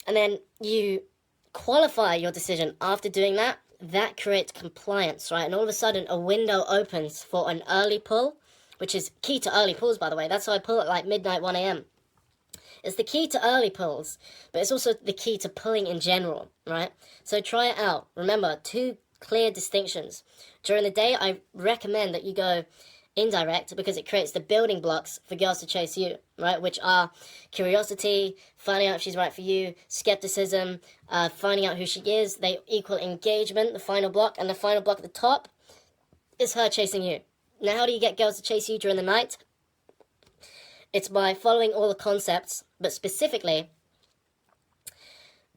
and then you qualify your decision after doing that, that creates compliance, right? And all of a sudden, a window opens for an early pull, which is key to early pulls, by the way. That's why I pull at like midnight, 1 a.m. It's the key to early pulls, but it's also the key to pulling in general, right? So try it out. Remember, two clear distinctions. During the day, I recommend that you go indirect because it creates the building blocks for girls to chase you, right? Which are curiosity, finding out if she's right for you, skepticism, finding out who she is. They equal engagement, the final block, and the final block at the top is her chasing you. Now, how do you get girls to chase you during the night? It's by following all the concepts, but specifically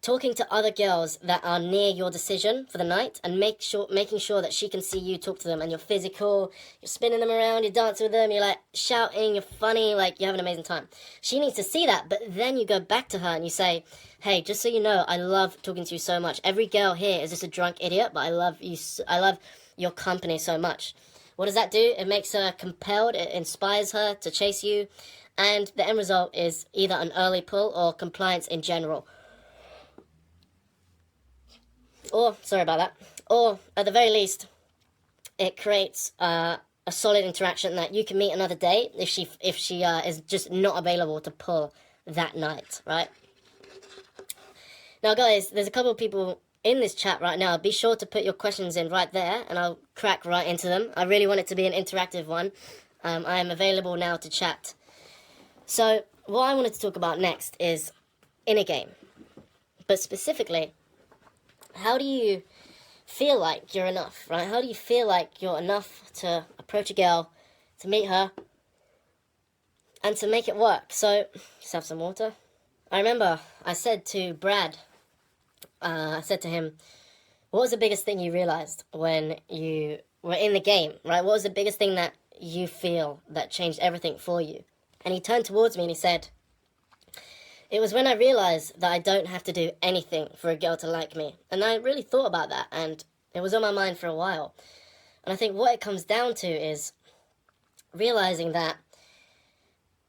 talking to other girls that are near your decision for the night and making sure that she can see you talk to them, and you're physical, you're spinning them around, you're dancing with them, you're like shouting, you're funny, like you have an amazing time. She needs to see that, but then you go back to her and you say, hey, just so you know, I love talking to you so much. Every girl here is just a drunk idiot, but I love you, I love your company so much. What does that do? It makes her compelled, it inspires her to chase you, and the end result is either an early pull or compliance in general. Or, sorry about that, or at the very least, it creates a solid interaction that you can meet another day if she is just not available to pull that night, right? Now, guys, there's a couple of people in this chat right now. Be sure to put your questions in right there, and I'll crack right into them. I really want it to be an interactive one. I am available now to chat. So, what I wanted to talk about next is in a game, but specifically, how do you feel like you're enough, right? How do you feel like you're enough to approach a girl, to meet her, and to make it work? So, just have some water. I remember I said to Brad, I said to him, what was the biggest thing you realized when you were in the game, right? What was the biggest thing that you feel that changed everything for you? And he turned towards me and he said, it was when I realized that I don't have to do anything for a girl to like me. And I really thought about that, and it was on my mind for a while. And I think what it comes down to is realizing that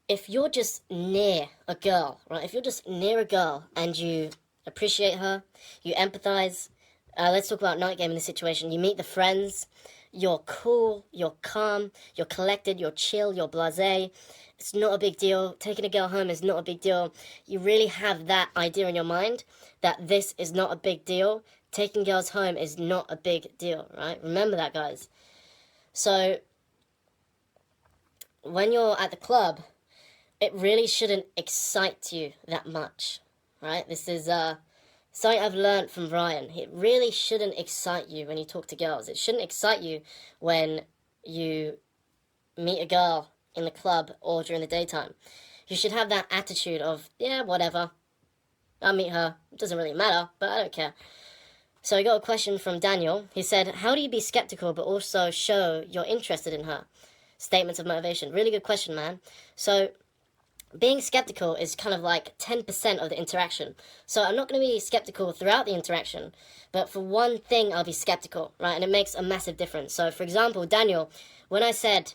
if you're just near a girl, right? If you're just near a girl and you appreciate her, you empathize. Let's talk about night game in this situation. You meet the friends, you're cool, you're calm, you're collected, you're chill, you're blasé. It's not a big deal. Taking a girl home is not a big deal. You really have that idea in your mind that this is not a big deal. Taking girls home is not a big deal, right? Remember that, guys. So, when you're at the club, it really shouldn't excite you that much, right? This is something I've learned from Ryan. It really shouldn't excite you when you talk to girls. It shouldn't excite you when you meet a girl in the club or during the daytime. You should have that attitude of, yeah, whatever. I'll meet her. It doesn't really matter, but I don't care. So I got a question from Daniel. He said, how do you be skeptical but also show you're interested in her? Statements of motivation. Really good question, man. So being skeptical is kind of like 10% of the interaction. So I'm not going to be skeptical throughout the interaction, but for one thing I'll be skeptical, right? And it makes a massive difference. So for example, Daniel, when I said,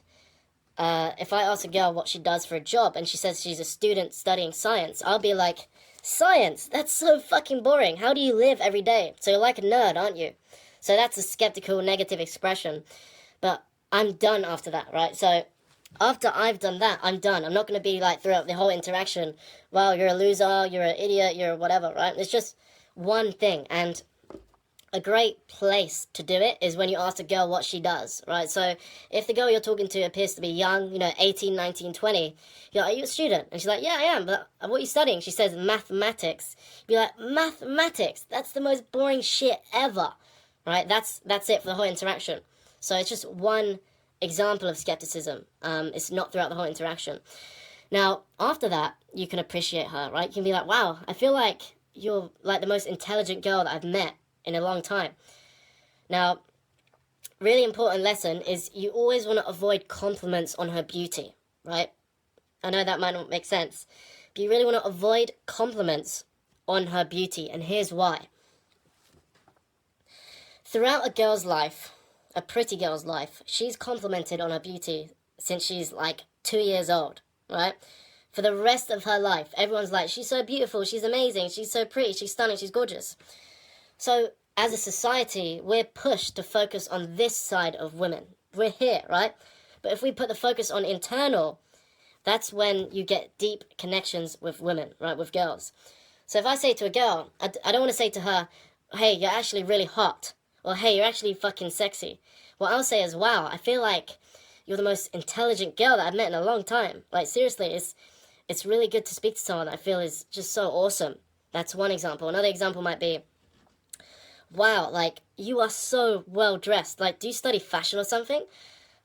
if I ask a girl what she does for a job and she says she's a student studying science, I'll be like, science? That's so fucking boring. How do you live every day? So you're like a nerd, aren't you? So that's a skeptical, negative expression. But I'm done after that, right? So after I've done that, I'm done. I'm not going to be like throughout the whole interaction, well, you're a loser, you're an idiot, you're whatever, right? It's just one thing. And a great place to do it is when you ask a girl what she does, right? So if the girl you're talking to appears to be young, 18, 19, 20, you're like, are you a student? And she's like, yeah, I am, but what are you studying? She says mathematics. You'd be like, mathematics? That's the most boring shit ever, right? That's it for the whole interaction. So it's just one example of skepticism. It's not throughout the whole interaction. Now, after that, you can appreciate her, right? You can be like, wow, I feel like you're like the most intelligent girl that I've met in a long time. Now, really important lesson is you always want to avoid compliments on her beauty, right? I know that might not make sense, but you really want to avoid compliments on her beauty, and here's why. Throughout a girl's life, a pretty girl's life, she's complimented on her beauty since she's like 2 years old, right? For the rest of her life, everyone's like, she's so beautiful, she's amazing, she's so pretty, she's stunning, she's gorgeous. So, as a society, we're pushed to focus on this side of women. We're here, right? But if we put the focus on internal, that's when you get deep connections with women, right? With girls. So if I say to a girl, I don't want to say to her, hey, you're actually really hot. Or, hey, you're actually fucking sexy. What I'll say is, wow, I feel like you're the most intelligent girl that I've met in a long time. Like, seriously, it's really good to speak to someone that I feel is just so awesome. That's one example. Another example might be, wow, like, you are so well dressed. Like, do you study fashion or something?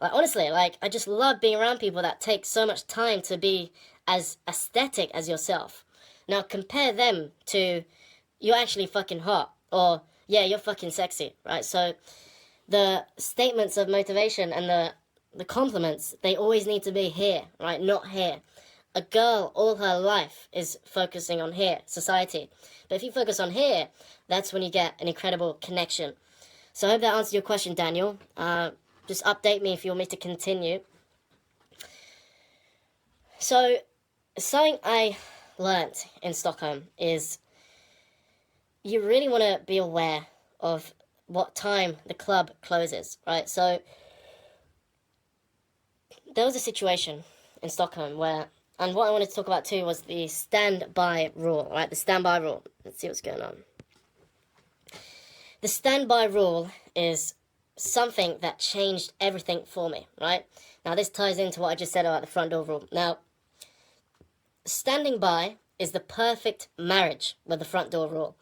Like, honestly, like, I just love being around people that take so much time to be as aesthetic as yourself. Now, compare them to, you're actually fucking hot, or, yeah, you're fucking sexy, right? So, the statements of motivation and the compliments, they always need to be here, right? Not here. A girl, all her life, is focusing on here, society. But if you focus on here, that's when you get an incredible connection. So I hope that answered your question, Daniel. Just update me if you want me to continue. So, something I learnt in Stockholm is you really want to be aware of what time the club closes, right? So, there was a situation in Stockholm where, and what I wanted to talk about too was the standby rule, right? The standby rule. Let's see what's going on. The standby rule is something that changed everything for me, right? Now, this ties into what I just said about the front door rule. Now, standing by is the perfect marriage with the front door rule.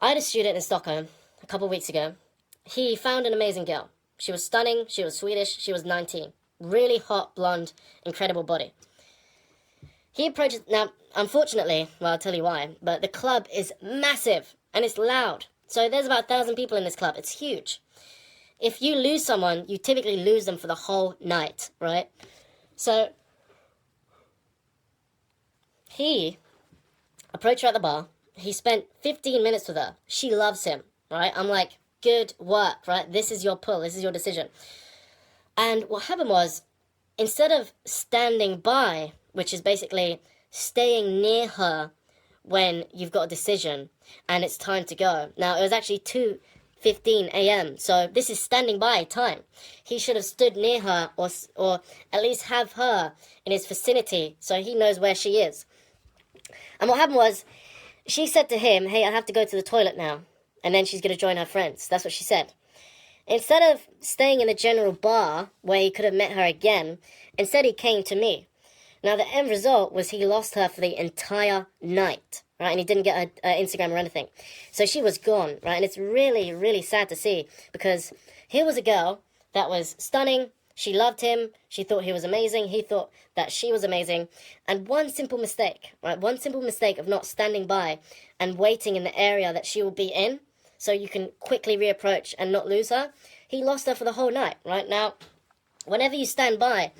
I had a student in Stockholm a couple of weeks ago. He found an amazing girl. She was stunning, she was Swedish, she was 19. Really hot, blonde, incredible body. He approaches, now, unfortunately, well, I'll tell you why, but the club is massive and it's loud. So there's about 1,000 people in this club. It's huge. If you lose someone, you typically lose them for the whole night, right? So he approached her at the bar. He spent 15 minutes with her. She loves him, right? I'm like, good work, right? This is your pull. This is your decision. And what happened was, instead of standing by, which is basically staying near her when you've got a decision and it's time to go. Now, it was actually 2:15 a.m., so this is standing by time. He should have stood near her or at least have her in his vicinity so he knows where she is. And what happened was, she said to him, hey, I have to go to the toilet now. And then she's going to join her friends. That's what she said. Instead of staying in the general bar where he could have met her again, instead he came to me. Now, the end result was he lost her for the entire night, right? And he didn't get her Instagram or anything. So she was gone, right? And it's really, really sad to see because here was a girl that was stunning. She loved him. She thought he was amazing. He thought that she was amazing. And one simple mistake, right? One simple mistake of not standing by and waiting in the area that she will be in so you can quickly reapproach and not lose her. He lost her for the whole night, right? Now, whenever you stand by,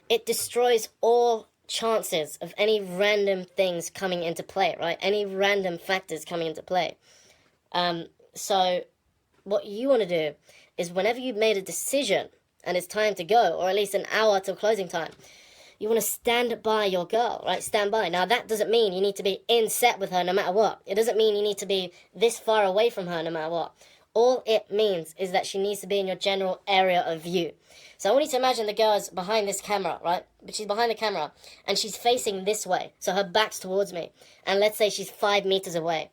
it destroys all chances of any random things coming into play, right? Any random factors coming into play. So what you want to do is whenever you've made a decision and it's time to go, or at least an hour till closing time, you want to stand by your girl, right? Stand by. Now, that doesn't mean you need to be in set with her no matter what. It doesn't mean you need to be this far away from her no matter what. All it means is that she needs to be in your general area of view. So I want you to imagine the girl is behind this camera, right? But she's behind the camera, and she's facing this way. So her back's towards me. And let's say she's 5 meters away.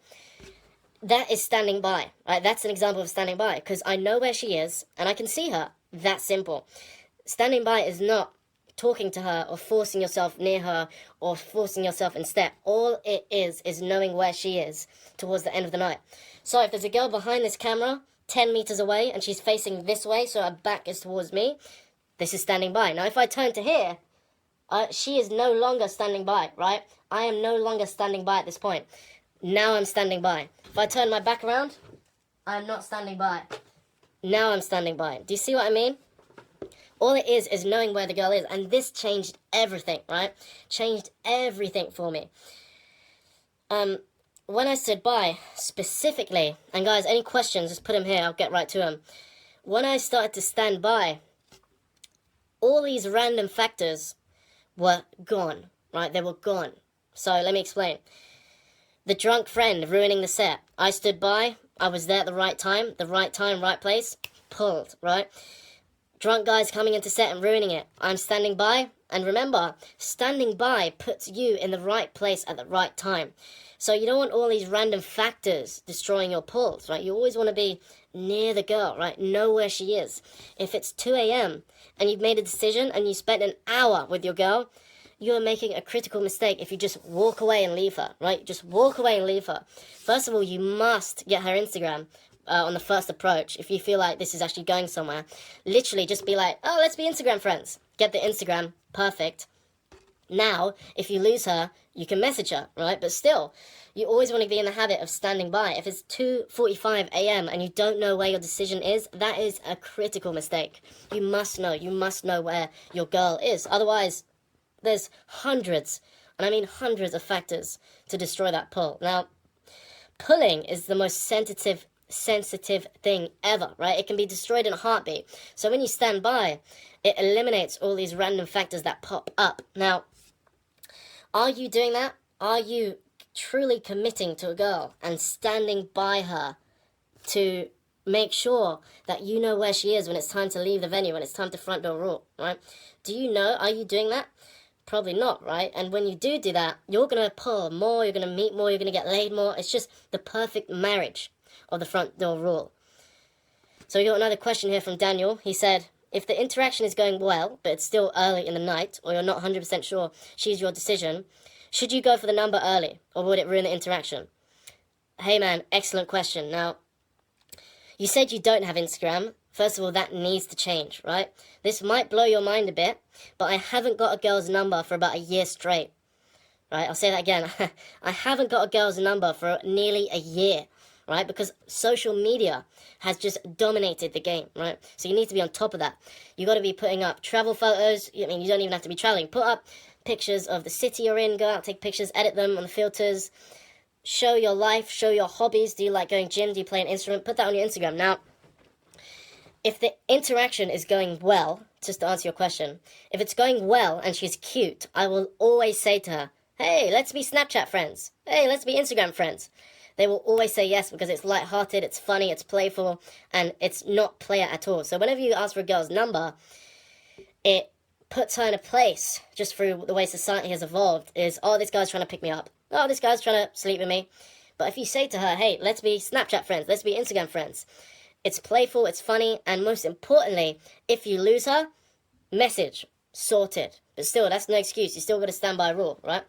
That is standing by, right? That's an example of standing by, because I know where she is, and I can see her. That simple. Standing by is not talking to her or forcing yourself near her or forcing yourself in step. All it is knowing where she is towards the end of the night. So if there's a girl behind this camera 10 meters away and she's facing this way, so her back is towards me, this is standing by. Now if I turn to here, she is no longer standing by, right? I am no longer standing by at this point. Now I'm standing by. If I turn my back around, I'm not standing by. Now I'm standing by. Do you see what I mean? All it is knowing where the girl is. And this changed everything, right? Changed everything for me. When I stood by, specifically, and guys, any questions, just put them here. I'll get right to them. When I started to stand by, all these random factors were gone, right? They were gone. So let me explain. The drunk friend ruining the set. I stood by. I was there at the right time, right place. Pulled, right? Drunk guys coming into set and ruining it. I'm standing by. And remember, standing by puts you in the right place at the right time. So you don't want all these random factors destroying your pulls, right? You always want to be near the girl, right? Know where she is. If it's 2 a.m. and you've made a decision and you spent an hour with your girl, you are making a critical mistake if you just walk away and leave her, right? Just walk away and leave her. First of all, you must get her Instagram on the first approach. If you feel like this is actually going somewhere, literally just be like, oh, let's be Instagram friends. Get the Instagram, perfect. Now, if you lose her, you can message her, right? But still, you always want to be in the habit of standing by. If it's 2:45 a.m. and you don't know where your decision is, that is a critical mistake. You must know where your girl is. Otherwise, there's hundreds, and I mean hundreds of factors to destroy that pull. Now, pulling is the most sensitive thing ever, right? It can be destroyed in a heartbeat. So when you stand by, it eliminates all these random factors that pop up. Now, are you doing that? Are you truly committing to a girl and standing by her to make sure that you know where she is when it's time to leave the venue, when it's time to front door rule, right? Do you know? Are you doing that? Probably not, right? And when you do that, you're going to pull more, you're going to meet more, you're going to get laid more. It's just the perfect marriage of the front door rule. So we got another question here from Daniel. He said, if the interaction is going well, but it's still early in the night, or you're not 100% sure she's your decision, should you go for the number early, or would it ruin the interaction? Hey man, excellent question. Now, you said you don't have Instagram. First of all, that needs to change, right? This might blow your mind a bit, but I haven't got a girl's number for about a year straight, right? I'll say that again. I haven't got a girl's number for nearly a year, right? Because social media has just dominated the game, right? So you need to be on top of that. You got to be putting up travel photos. I mean, you don't even have to be traveling. Put up pictures of the city you're in. Go out, take pictures, edit them on the filters. Show your life, show your hobbies. Do you like going gym? Do you play an instrument? Put that on your Instagram. Now, if the interaction is going well, just to answer your question, if it's going well and she's cute, I will always say to her, hey, let's be Snapchat friends. Hey, let's be Instagram friends. They will always say yes because it's lighthearted, it's funny, it's playful, and it's not player at all. So whenever you ask for a girl's number, it puts her in a place, just through the way society has evolved, is, oh, this guy's trying to pick me up. Oh, this guy's trying to sleep with me. But if you say to her, hey, let's be Snapchat friends, let's be Instagram friends, it's playful, it's funny, and most importantly, if you lose her, message, sorted. But still, that's no excuse. You still got to stand by rule, right?